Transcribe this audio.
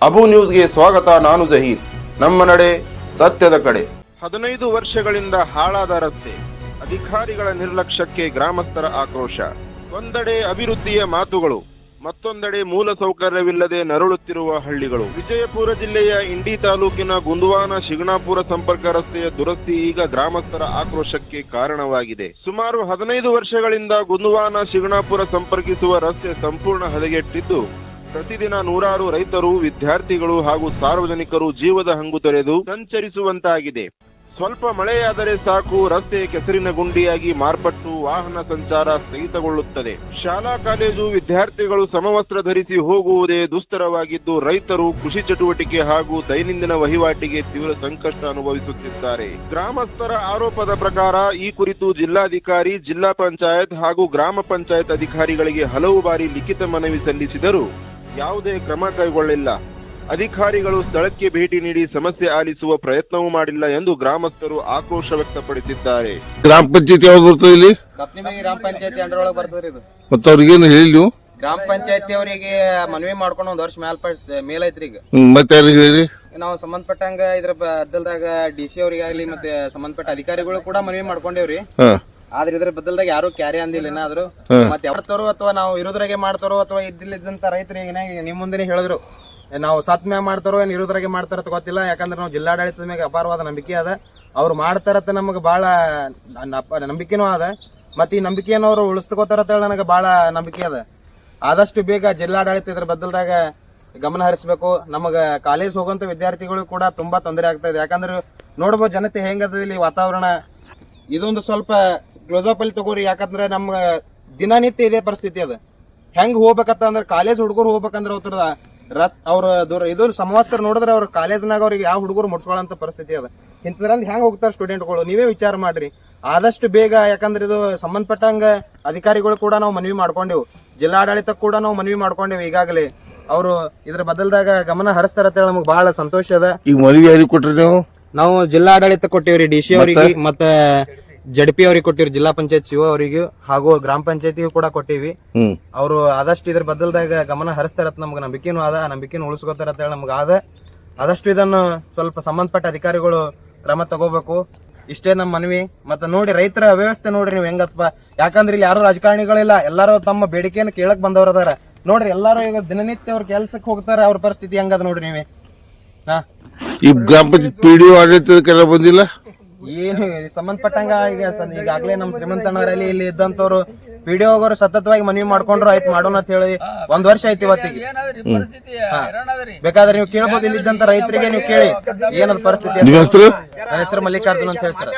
ಅಬು ನ್ಯೂಸ್ಗೆ ಸ್ವಾಗತ. ನಾನು ಜಹೀರ್. ನಮ್ಮ ನಡೆ ಸತ್ಯದ ಕಡೆ. 15 ವರ್ಷಗಳಿಂದ ಹಾಳಾದ ರಸ್ತೆ, ಅಧಿಕಾರಿಗಳ ನಿರ್ಲಕ್ಷ್ಯಕ್ಕೆ ಗ್ರಾಮಸ್ಥರ ಆಕ್ರೋಶ. ಒಂದೆಡೆ ಅಭಿವೃದ್ಧಿಯ ಮಾತುಗಳು, ಮತ್ತೊಂದೆಡೆ ಮೂಲಸೌಕರ್ಯವಿಲ್ಲದೆ ನರಳುತ್ತಿರುವ ಹಳ್ಳಿಗಳು. ವಿಜಯಪುರ ಜಿಲ್ಲೆಯ ಇಂಡಿ ತಾಲೂಕಿನ ಗುಂದವಾನ ಶಿಗ್ನಾಪುರ ಸಂಪರ್ಕ ರಸ್ತೆಯ ದುರಸ್ತಿ ಈಗ ಗ್ರಾಮಸ್ಥರ ಆಕ್ರೋಶಕ್ಕೆ ಕಾರಣವಾಗಿದೆ. ಸುಮಾರು 15 ವರ್ಷಗಳಿಂದ ಗುಂದವಾನ ಶಿಗ್ನಾಪುರ ಸಂಪರ್ಕಿಸುವ ರಸ್ತೆ ಸಂಪೂರ್ಣ ಹದಗೆಟ್ಟಿದ್ದು, ಪ್ರತಿದಿನ ನೂರಾರು ರೈತರು, ವಿದ್ಯಾರ್ಥಿಗಳು ಹಾಗೂ ಸಾರ್ವಜನಿಕರು ಜೀವದ ಹಂಗು ತೊರೆದು ಸಂಚರಿಸುವಂತಾಗಿದೆ. ಸ್ವಲ್ಪ ಮಳೆಯಾದರೆ ಸಾಕು, ರಸ್ತೆ ಕೆಸರಿನ ಗುಂಡಿಯಾಗಿ ಮಾರ್ಪಟ್ಟು ವಾಹನ ಸಂಚಾರ ಸ್ಥಗಿತಗೊಳ್ಳುತ್ತದೆ. ಶಾಲಾ ಕಾಲೇಜು ವಿದ್ಯಾರ್ಥಿಗಳು ಸಮವಸ್ತ್ರ ಧರಿಸಿ ಹೋಗುವುದೇ ದುಸ್ತರವಾಗಿದ್ದು, ರೈತರು ಕೃಷಿ ಚಟುವಟಿಕೆ ಹಾಗೂ ದೈನಂದಿನ ವಹಿವಾಟಿಗೆ ತೀವ್ರ ಸಂಕಷ್ಟ ಅನುಭವಿಸುತ್ತಿದ್ದಾರೆ. ಗ್ರಾಮಸ್ಥರ ಆರೋಪದ ಪ್ರಕಾರ ಈ ಕುರಿತು ಜಿಲ್ಲಾಧಿಕಾರಿ, ಜಿಲ್ಲಾ ಪಂಚಾಯತ್ ಹಾಗೂ ಗ್ರಾಮ ಪಂಚಾಯತ್ ಅಧಿಕಾರಿಗಳಿಗೆ ಹಲವು ಬಾರಿ ಲಿಖಿತ ಮನವಿ ಸಲ್ಲಿಸಿದರೂ ಯಾವುದೇ ಕ್ರಮ ಕೈಗೊಳ್ಳಿಲ್ಲ. ಅಧಿಕಾರಿಗಳು ಸ್ಥಳಕ್ಕೆ ಭೇಟಿ ನೀಡಿ ಸಮಸ್ಯೆ ಆಲಿಸುವ ಪ್ರಯತ್ನವೂ ಮಾಡಿಲ್ಲ ಎಂದು ಗ್ರಾಮಸ್ಥರು ಆಕ್ರೋಶ ವ್ಯಕ್ತಪಡಿಸಿದ್ದಾರೆ. ಗ್ರಾಮ ಪಂಚಾಯತಿ ಯಾವ್ದು ಬರ್ತದೆ ಇಲ್ಲಿ? ಕಪ್ನಿಮರಿ ಗ್ರಾಮ ಪಂಚಾಯತಿ ಅಂಡರ್ ಒಳಗೆ ಬರ್ತದ್ರಿ ಇದು. ಮತ್ತೆ ಅವ್ರಿಗೇನು ಹೇಳಿ ನೀವು? ಗ್ರಾಮ ಪಂಚಾಯತಿ ಅವರಿಗೆ ಮನವಿ ಮಾಡ್ಕೊಂಡು 1 ವರ್ಷ ಮೇಲೈತ್ರಿ. ಈಗ ಮತ್ತೆ ಯಾರಿಗೆ ಹೇಳಿ? ನಾವು ಸಂಬಂಧಪಟ್ಟಂಗ ಇದ್ರ ಬದ್ದಲ್ದಾಗ DC ಅವರಿಗಾಗ್ಲಿ ಮತ್ತೆ ಸಂಬಂಧಪಟ್ಟ ಅಧಿಕಾರಿಗಳು ಕೂಡ ಮನವಿ ಮಾಡ್ಕೊಂಡೇವ್ರಿ. ಆದ್ರೆ ಇದ್ರ ಬದ್ದಲ್ದಾಗ ಯಾರು ಕ್ಯಾರಿ ಅಂದಿಲ್ಲ ಏನಾದ್ರು. ಮತ್ತೆ ಯಾವ್ತಾರೋ ಅಥವಾ ನಾವು ಇರೋದ್ರಾಗೆ ಮಾಡ್ತಾರೋ ಅಥವಾ ಇದ್ದಿಲ್ಲದಂತ ರೈತರಿಗೆ ನಿಮ್ ಮುಂದೆ ಹೇಳಿದ್ರು, ನಾವು ಸತ್ ಮ್ಯಾಗ ಮಾಡ್ತಾರೋ ಏನ್ ಇರೋದ್ರಾಗೆ ಮಾಡ್ತಾರ ಗೊತ್ತಿಲ್ಲ. ಯಾಕಂದ್ರೆ ನಾವು ಜಿಲ್ಲಾಡಳಿತದ ಮ್ಯಾಗ ಅಪಾರವಾದ ನಂಬಿಕೆ ಅದ. ಅವ್ರು ಮಾಡ್ತಾರತ್ತ ನಮಗೆ ಬಹಳ ನಂಬಿಕೆನೂ ಅದ. ಮತ್ತೆ ಈ ನಂಬಿಕೆಯನ್ನು ಅವ್ರು ಉಳಿಸ್ಕೋತಾರ ನನಗೆ ಬಹಳ ನಂಬಿಕೆ ಅದ. ಆದಷ್ಟು ಬೇಗ ಜಿಲ್ಲಾಡಳಿತ ಇದ್ರ ಬದ್ದಲ್ದಾಗ ಗಮನ ಹರಿಸಬೇಕು. ನಮಗ ಕಾಲೇಜ್ ಹೋಗುವಂತ ವಿದ್ಯಾರ್ಥಿಗಳು ಕೂಡ ತುಂಬಾ ತೊಂದರೆ ಆಗ್ತಾ ಇದೆ. ಯಾಕಂದ್ರೆ ನೋಡ್ಬೋದು ಜನತೆ ಹೆಂಗದ ಇಲ್ಲಿ ವಾತಾವರಣ. ಇದೊಂದು ಸ್ವಲ್ಪ ಕ್ಲೋಸ್ ಅಪ್ ಅಲ್ಲಿ ತಗೋರಿ. ಯಾಕಂದ್ರೆ ನಮ್ಮ ದಿನನಿತ್ಯ ಇದೇ ಪರಿಸ್ಥಿತಿ ಅದ. ಹೆಂಗ್ ಹೋಗ್ಬೇಕತ್ತ ಅಂದ್ರೆ ಕಾಲೇಜ್ ಹುಡುಗರು ಹೋಗ್ಬೇಕಂದ್ರೆ ಅವ್ರ ದೂರ ಇದು ಸಮವಸ್ತ್ರ ನೋಡಿದ್ರೆ ಅವ್ರ ಕಾಲೇಜ್ನಾಗ ಅವ್ರಿಗೆ ಯಾವ ಹುಡುಗರು ಮುಡ್ಸ್ಕೊಳ್ಳೋಂಥ ಪರಿಸ್ಥಿತಿ ಅದ. ಇಂಥದ್ರಲ್ಲಿ ಹೆಂಗ್ ಹೋಗ್ತಾರೆ ಸ್ಟೂಡೆಂಟ್ಗಳು, ನೀವೇ ವಿಚಾರ ಮಾಡ್ರಿ ಆದಷ್ಟು ಬೇಗ. ಯಾಕಂದ್ರೆ ಇದು ಸಂಬಂಧಪಟ್ಟಂಗ ಅಧಿಕಾರಿಗಳು ಕೂಡ ನಾವು ಮನವಿ ಮಾಡ್ಕೊಂಡೆವು, ಜಿಲ್ಲಾಡಳಿತಕ್ಕೆ ಕೂಡ ನಾವು ಮನವಿ ಮಾಡ್ಕೊಂಡೆವು ಈಗಾಗಲೇ. ಅವರು ಇದ್ರ ಬದಲ್ದಾಗ ಗಮನ ಹರಿಸ್ತಾರ ಅಂತ ಹೇಳಿ ನಮ್ಗೆ ಬಹಳ ಸಂತೋಷ ಅದ. ಈಗ ಮನವಿ ಯಾರಿಗೆ ಕೊಟ್ರಿ ನೀವು? ನಾವು ಜಿಲ್ಲಾಡಳಿತ ಕೊಟ್ಟಿವ್ರಿ, DC ಅವರಿಗೆ ಮತ್ತೆ JDP ಅವ್ರಿಗೆ ಕೊಟ್ಟಿವ್ರಿ, ಜಿಲ್ಲಾ ಪಂಚಾಯತ್ CO ಅವರಿಗೆ ಹಾಗೂ ಗ್ರಾಮ ಪಂಚಾಯತಿಗೂ ಕೂಡ ಕೊಟ್ಟಿವಿ. ಅವರು ಆದಷ್ಟು ಇದ್ರ ಬದಲ್ದಾಗ ಗಮನ ಹರಿಸ್ತಾರತ್ ನಮ್ಗೆ ನಂಬಿಕೆನೂ ಅದ. ನಂಬಿಕೆನೂ ಉಳಿಸ್ಕೋತಾರ ಅಂತ ಹೇಳಿ ನಮ್ಗೆ ಅದ. ಆದಷ್ಟು ಇದನ್ನು ಸ್ವಲ್ಪ ಸಂಬಂಧಪಟ್ಟ ಅಧಿಕಾರಿಗಳು ಕ್ರಮ ತಗೋಬೇಕು. ಇಷ್ಟೇ ನಮ್ಮ ಮನವಿ. ಮತ್ತೆ ನೋಡಿ ರೈತರ ವ್ಯವಸ್ಥೆ ನೋಡ್ರಿ ನೀವು ಹೆಂಗಪ್ಪ. ಯಾಕಂದ್ರೆ ಇಲ್ಲಿ ಯಾರು ರಾಜಕಾರಣಿಗಳಿಲ್ಲ, ಎಲ್ಲಾರು ತಮ್ಮ ಬೇಡಿಕೆಯನ್ನು ಕೇಳಕ್ ಬಂದವ್ರ ಅದಾರ. ನೋಡ್ರಿ ಎಲ್ಲಾರು ಈಗ ದಿನನಿತ್ಯ ಅವ್ರ ಕೆಲ್ಸಕ್ಕೆ ಹೋಗ್ತಾರ. ಅವ್ರ ಪರಿಸ್ಥಿತಿ ಹೆಂಗದ ನೋಡ್ರಿ ನೀವೇ. ಈ ಗ್ರಾಮ ಪಂಚಾಯತ್ PDO ಆಡಳಿತಕ್ಕೆಲ್ಲ ಬಂದಿಲ್ಲ ಏನು ಸಂಬಂಧಪಟ್ಟಂಗ ಈಗಾಗಲೇ ನಮ್ಮ ಶ್ರೀಮಂತಣ್ಣವರಲ್ಲಿ ಇಲ್ಲಿ ಇದ್ದಂತವ್ರು PDO ಅವರು ಸತತವಾಗಿ ಮನವಿ ಮಾಡ್ಕೊಂಡ್ರು. ಆಯ್ತು ಮಾಡೋಣ ಅಂತ ಹೇಳಿ 1 ವರ್ಷ ಆಯ್ತು ಇವತ್ತಿಗೆ. ಬೇಕಾದ್ರೆ ನೀವು ಕೇಳ್ಬೋದು, ಇಲ್ಲಿ ಇದ್ದಂತ ರೈತರಿಗೆ ನೀವು ಕೇಳಿ ಏನದ ಪರಿಸ್ಥಿತಿ. ನಿಮ್ಮ ಹೆಸರು? ನನ್ನ ಹೆಸರು ಮಲ್ಲಿಕಾರ್ಜುನ್ ಅಂತ ಹೇಳಿ ಸರ್.